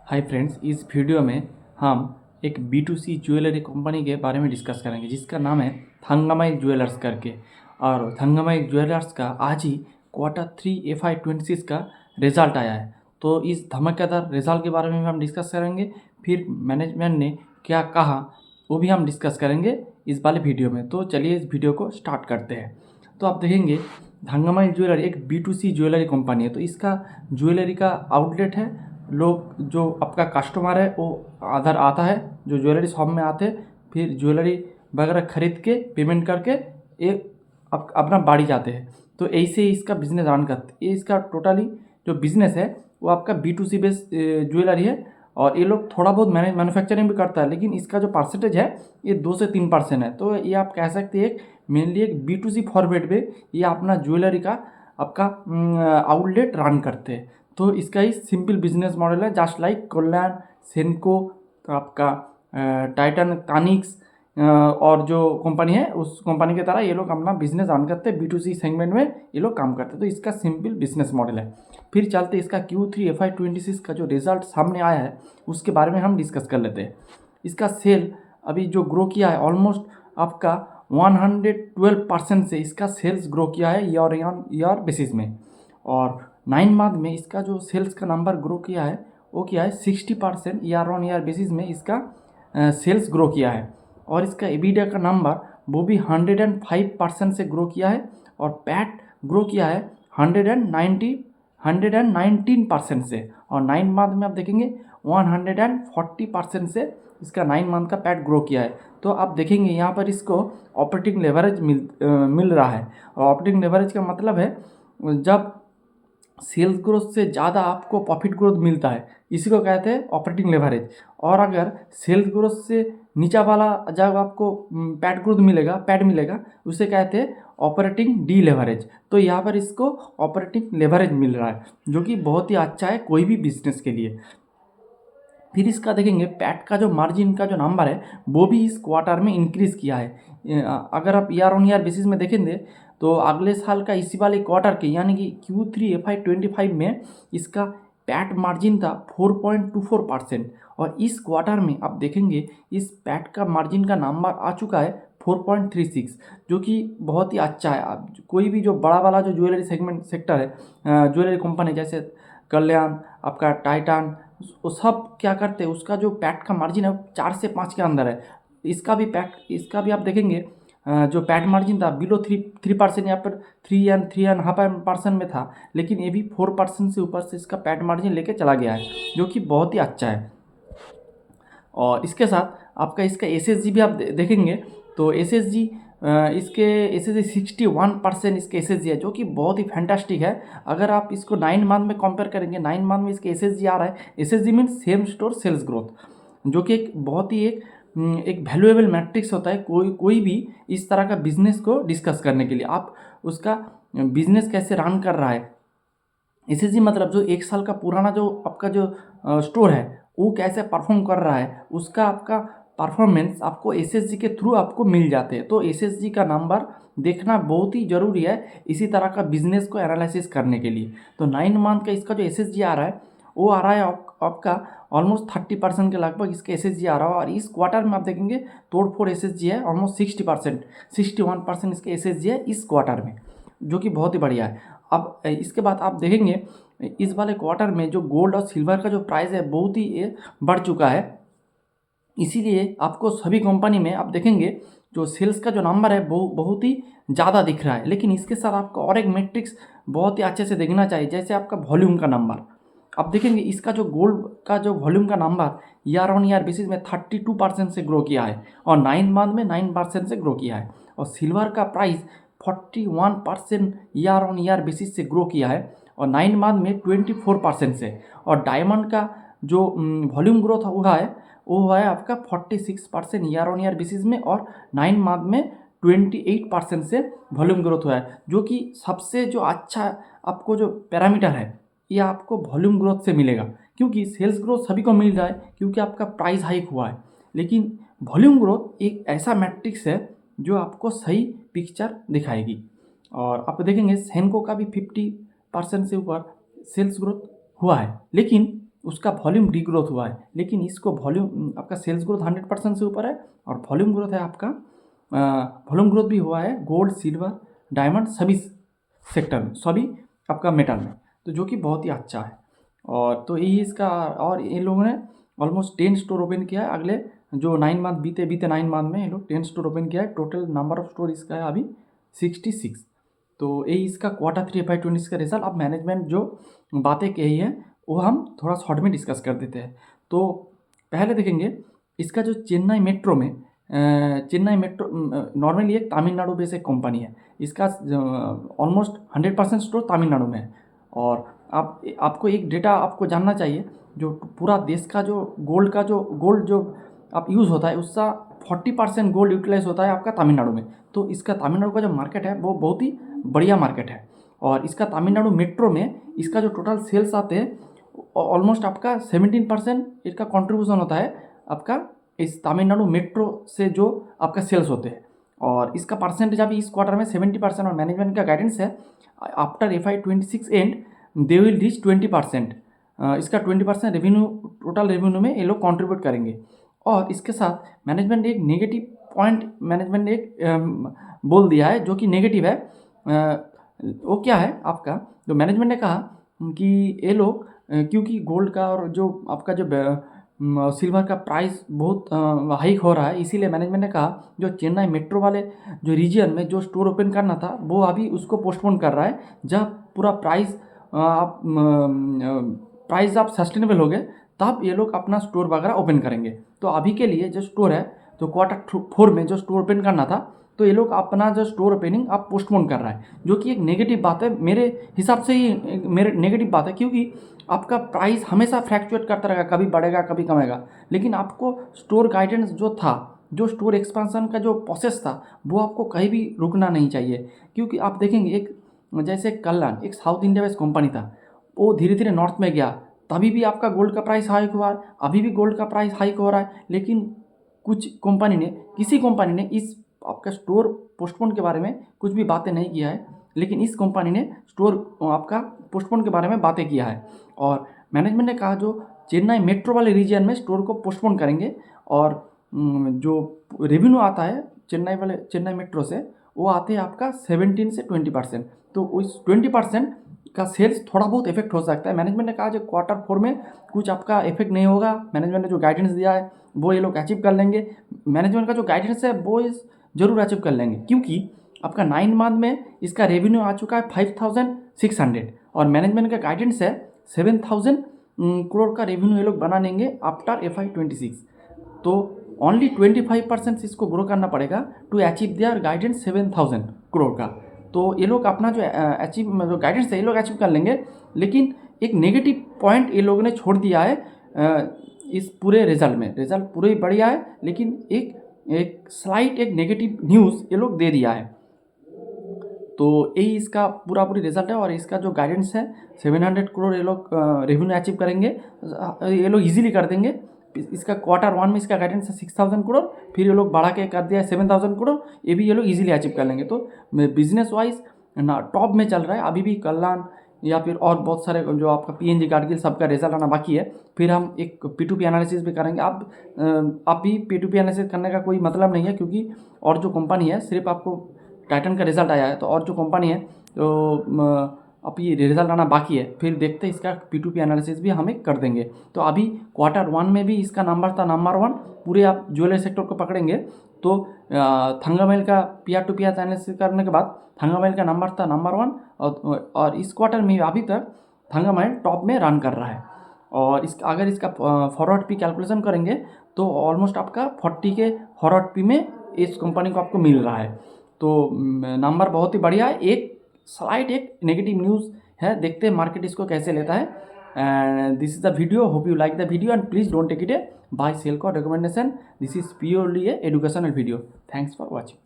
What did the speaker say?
Hi friends, इस video में हम एक B2C ज्वेलरी कंपनी के बारे में डिस्कस करेंगे जिसका नाम है थंगामाई ज्वेलर्स करके। और थंगामाई ज्वेलर्स का आज ही Q3 FY26 का रिज़ल्ट आया है। तो इस धमाकेदार रिज़ल्ट के बारे में भी हम डिस्कस करेंगे। फिर मैनेजमेंट ने क्या कहा वो भी हम डिस्कस करेंगे इस वाले वीडियो में। तो चलिए इस वीडियो को स्टार्ट करते हैं। तो आप देखेंगे थंगामाई ज्वेलरी एक B2C ज्वेलरी कंपनी है। तो इसका ज्वेलरी का आउटलेट है। लोग जो आपका कस्टमर है वो आधार आता है, जो ज्वेलरी शॉप में आते हैं, फिर ज्वेलरी वगैरह खरीद के पेमेंट करके ये अपना बाड़ी जाते हैं। तो ऐसे ही इसका बिजनेस रन करते। ये इसका टोटली जो बिजनेस है वो आपका B2C बेस ज्वेलरी है। और ये लोग थोड़ा बहुत मैन्युफैक्चरिंग भी करता है, लेकिन इसका जो परसेंटेज है ये 2 से 3% है। तो ये आप कह सकते हैं मेनली एक B2C फॉर्मेट में ये अपना ज्वेलरी का आपका आउटलेट रन करते हैं। तो इसका ही सिंपल बिजनेस मॉडल है, जस्ट लाइक कल्याण, सेनको, तो आपका टाइटन, तानिक्स और जो कंपनी है उस कंपनी की तरह ये लोग अपना बिजनेस रन करते हैं। B2C सेगमेंट में ये लोग काम करते हैं। तो इसका सिंपल बिजनेस मॉडल है। फिर चलते इसका Q3 FY26 का जो रिजल्ट सामने आया है उसके बारे में हम डिस्कस कर लेते हैं। इसका सेल अभी जो ग्रो किया है ऑलमोस्ट आपका 112% से इसका सेल्स ग्रो किया है ईयर ऑन ईयर बेसिस में। और 9 मंथ में इसका जो सेल्स का नंबर ग्रो किया है वो किया है 60% ईयर ऑन ईयर बेसिस में इसका सेल्स ग्रो किया है। और इसका एबिडा का नंबर वो भी 105% से ग्रो किया है। और पैट ग्रो किया है 119% से। और 9 मंथ में आप देखेंगे 140% से इसका 9 मंथ का पैट ग्रो किया है। तो आप देखेंगे यहाँ पर इसको ऑपरेटिंग लेवरेज मिल रहा है। और ऑपरेटिंग लेवरेज का मतलब है जब सेल्स ग्रोथ से ज़्यादा आपको प्रॉफिट ग्रोथ मिलता है, इसी को कहते हैं ऑपरेटिंग लेवरेज। और अगर सेल्स ग्रोथ से नीचा वाला जब आपको पैट मिलेगा उसे कहते हैं ऑपरेटिंग डी लेवरेज। तो यहाँ पर इसको ऑपरेटिंग लेवरेज मिल रहा है, जो कि बहुत ही अच्छा है कोई भी बिजनेस के लिए। फिर इसका देखेंगे पैट का जो मार्जिन का जो नंबर है वो भी इस क्वार्टर में इंक्रीज़ किया है। अगर आप ईयर ऑन ईयर बेसिस में देखेंगे तो अगले साल का इसी वाले क्वार्टर के यानी कि Q3 FY25 में इसका पैट मार्जिन था 4.24%। और इस क्वार्टर में आप देखेंगे इस पैट का मार्जिन का नंबर आ चुका है 4.36, जो कि बहुत ही अच्छा है। आप कोई भी जो बड़ा वाला जो ज्वेलरी सेक्टर है, ज्वेलरी कंपनी जैसे कल्याण, आपका टाइटन, वो सब क्या करते हैं उसका जो पैट का मार्जिन है 4 से 5 के अंदर है। इसका भी आप देखेंगे जो पैट मार्जिन था बिलो 3%, यहाँ पर 3.5% में था, लेकिन ये भी 4% से ऊपर से इसका पैट मार्जिन लेके चला गया है, जो कि बहुत ही अच्छा है। और इसके साथ आपका इसका SSG भी आप देखेंगे तो SSG इसके SSG 61% इसके SSG है, जो कि बहुत ही फैंटास्टिक है। अगर आप इसको 9 मंथ में कंपेयर करेंगे, 9 मंथ में इसके SSG आ रहा है। SSG means same store sales growth, जो कि एक बहुत ही एक वैल्यूएबल मैट्रिक्स होता है कोई भी इस तरह का बिजनेस को डिस्कस करने के लिए। आप उसका बिजनेस कैसे रन कर रहा है, SSG मतलब जो 1 साल का पुराना जो आपका जो स्टोर है वो कैसे परफॉर्म कर रहा है, उसका आपका परफॉर्मेंस आपको SSG के थ्रू आपको मिल जाते हैं। तो SSG का नंबर देखना बहुत ही ज़रूरी है इसी तरह का बिजनेस को एनालिसिस करने के लिए। तो 9 मंथ का इसका जो SSG आ रहा है वो आ रहा है आपका ऑलमोस्ट 30% के लगभग इसका SSG आ रहा है। और इस क्वार्टर में आप देखेंगे तोड़फोड़ SSG है, ऑलमोस्ट 60%, 61% इसका SSG है इस क्वार्टर में, जो कि बहुत ही बढ़िया है। अब इसके बाद आप देखेंगे इस वाले क्वार्टर में जो गोल्ड और सिल्वर का जो प्राइस है बहुत ही बढ़ चुका है। इसीलिए आपको सभी कंपनी में आप देखेंगे जो सेल्स का जो नंबर है वो बहुत ही ज़्यादा दिख रहा है। लेकिन इसके साथ आपको और एक मैट्रिक्स बहुत ही अच्छे से देखना चाहिए, जैसे आपका वॉल्यूम का नंबर। आप देखेंगे इसका जो गोल्ड का जो वॉल्यूम का number year on year basis में 32% से ग्रो किया है और 9 मंथ में 9% से ग्रो किया है। और सिल्वर का price 41% year on year basis से ग्रो किया है और 9 मंथ में 24% से। और डायमंड का जो वॉल्यूम ग्रोथ हुआ है वो हुआ है आपका 46% ईयर ऑन ईयर बेसिस में और 9 मंथ में 28% से वॉल्यूम ग्रोथ हुआ है, जो कि सबसे जो अच्छा आपको जो पैरामीटर है ये आपको वॉल्यूम ग्रोथ से मिलेगा। क्योंकि सेल्स ग्रोथ सभी को मिल रहा है क्योंकि आपका प्राइस हाइक हुआ है, लेकिन वॉल्यूम ग्रोथ एक ऐसा मैट्रिक्स है जो आपको सही पिक्चर दिखाएगी। और आप देखेंगे सेनको का भी 50% से ऊपर सेल्स ग्रोथ हुआ है, लेकिन उसका वॉल्यूम डिग्रोथ हुआ है, लेकिन इसको वॉल्यूम आपका सेल्स ग्रोथ 100% से ऊपर है और वॉल्यूम ग्रोथ है आपका, वॉल्यूम ग्रोथ भी हुआ है गोल्ड, सिल्वर, डायमंड सभी सेक्टर में, सभी आपका मेटल में, तो जो कि बहुत ही अच्छा है। और तो यही इसका, और ये लोगों ने ऑलमोस्ट 10 स्टोर ओपन किया है अगले जो 9 मंथ बीते 9 मंथ में ये लोग 10 स्टोर ओपन किया है। टोटल नंबर ऑफ स्टोर इसका है अभी 66। तो यही इसका Q3 FY26 का रिजल्ट। अब मैनेजमेंट जो बातें कही है वो हम थोड़ा शॉर्ट में डिस्कस कर देते हैं। तो पहले देखेंगे इसका जो चेन्नई मेट्रो में, चेन्नई मेट्रो नॉर्मली एक तमिलनाडु बेस्ड एक कंपनी है, इसका ऑलमोस्ट 100% स्टोर तमिलनाडु में है। और आपको एक डेटा आपको जानना चाहिए, जो पूरा देश का जो गोल्ड जो आप यूज़ होता है उसका 40% गोल्ड यूटिलाइज होता है आपका तमिलनाडु में। तो इसका तमिलनाडु का जो मार्केट है वो बहुत ही बढ़िया मार्केट है। और इसका तमिलनाडु मेट्रो में इसका जो टोटल सेल्स आते हैं ऑलमोस्ट आपका 17% इसका कंट्रीब्यूशन होता है आपका इस तमिलनाडु मेट्रो से जो आपका सेल्स होते हैं। और इसका परसेंटेज अभी इस क्वार्टर में 70%, और मैनेजमेंट का गाइडेंस है after FY26 and they will reach 20%। इसका 20% रेवेन्यू, टोटल रेवेन्यू में ये लोग कंट्रीब्यूट करेंगे। और इसके साथ मैनेजमेंट ने एक नेगेटिव पॉइंट मैनेजमेंट ने एक बोल दिया है जो कि नेगेटिव है। वो क्या है आपका, जो मैनेजमेंट ने कहा कि ये लोग क्योंकि गोल्ड का और जो आपका जो सिल्वर का प्राइस बहुत हाइक हो रहा है, इसीलिए मैनेजमेंट ने कहा जो चेन्नई मेट्रो वाले जो रीजन में जो स्टोर ओपन करना था वो अभी उसको पोस्टपोन कर रहा है। जब पूरा प्राइस आप सस्टेनेबल हो गए तब ये लोग अपना स्टोर वगैरह ओपन करेंगे। तो अभी के लिए जो स्टोर है, तो Q4 में जो स्टोर ओपन करना था तो ये लोग अपना जो स्टोर ओपनिंग आप पोस्टपोन कर रहा है, जो कि एक नेगेटिव बात है मेरे हिसाब से ही, मेरे नेगेटिव बात है, क्योंकि आपका प्राइस हमेशा फ्लैक्चुएट करता रहेगा, कभी बढ़ेगा कभी कमेगा। लेकिन आपको स्टोर गाइडेंस जो था, जो स्टोर एक्सपेंशन का जो प्रोसेस था वो आपको कहीं भी रुकना नहीं चाहिए। क्योंकि आप देखेंगे एक जैसे कल्याण एक साउथ इंडिया बेस्ड कंपनी था, वो धीरे धीरे नॉर्थ में गया, तभी भी आपका गोल्ड का प्राइस हाइक हुआ है, अभी भी गोल्ड का प्राइस हाइक हो रहा है। लेकिन किसी कंपनी ने इस आपका स्टोर पोस्टपोन के बारे में कुछ भी बातें नहीं किया है, लेकिन इस कंपनी ने स्टोर आपका पोस्टपोन के बारे में बातें किया है। और मैनेजमेंट ने कहा जो चेन्नई मेट्रो वाले रीजन में स्टोर को पोस्टपोन करेंगे, और जो रेवेन्यू आता है चेन्नई मेट्रो से वो आते हैं आपका 17 से 20%। तो उस 20% का सेल्स थोड़ा बहुत इफेक्ट हो सकता है। मैनेजमेंट ने कहा जो Q4 में कुछ आपका इफेक्ट नहीं होगा, मैनेजमेंट ने जो गाइडेंस दिया है वो ये लोग अचीव कर लेंगे। मैनेजमेंट का जो गाइडेंस है वो ज़रूर अचीव कर लेंगे, क्योंकि आपका 9 मंथ में इसका रेवेन्यू आ चुका है 5600, और मैनेजमेंट का गाइडेंस है 7000 करोड़ का रेवेन्यू ये लोग बना लेंगे आफ्टर FY26। तो ओनली 25% इसको ग्रो करना पड़ेगा to achieve their guidance 7000 crore का। तो ये लोग अपना जो गाइडेंस है ये लोग अचीव कर लेंगे। लेकिन एक नेगेटिव पॉइंट ये लोगों ने छोड़ दिया है इस पूरे रिजल्ट में। रिजल्ट पूरे बढ़िया है, लेकिन एक स्लाइट एक नेगेटिव न्यूज़ ये लोग दे दिया है। तो यही इसका पूरी रिजल्ट है। और इसका जो गाइडेंस है 700 करोड़ ये लोग रेवेन्यू अचीव करेंगे, ये लोग इजीली कर देंगे। इसका Q1 में इसका गाइडेंस है 6000 करोड़, फिर ये लोग बढ़ा के कर दिया है 7000 करोड़, ये भी ये लोग इजीली अचीव कर लेंगे। तो बिजनेस वाइज ना टॉप में चल रहा है। अभी भी कल्याण या फिर और बहुत सारे जो आपका PNG गार्गिल सबका रिजल्ट आना बाकी है, फिर हम एक P2P एनालिसिस भी करेंगे। अब भी P2P एनालिसिस करने का कोई मतलब नहीं है, क्योंकि और जो कंपनी है, सिर्फ आपको टाइटन का रिजल्ट आया है, तो और जो कंपनी है तो अब ये रिजल्ट आना बाकी है, फिर देखते हैं इसका P2P एनालिसिस भी हमें कर देंगे। तो अभी Q1 में भी इसका नंबर था नंबर 1। पूरे आप ज्वेलरी सेक्टर को पकड़ेंगे तो थंगामेल का P2P एनालिसिस करने के बाद थंगामेल का नंबर था नंबर 1, और इस क्वार्टर में अभी तक थंगामेल टॉप में रन कर रहा है। और अगर इसका फॉरवर्ड पी कैलकुलेशन करेंगे तो ऑलमोस्ट आपका 40 के फॉरवर्ड पी में इस कंपनी को आपको मिल रहा है। तो नंबर बहुत ही बढ़िया है। एक स्लाइट एक नेगेटिव न्यूज़ है, देखते हैं मार्केट इसको कैसे लेता है। And this is the video, hope you like the video and please don't take it a buy sell का रिकमेंडेशन। This is purely a educational video. Thanks for watching.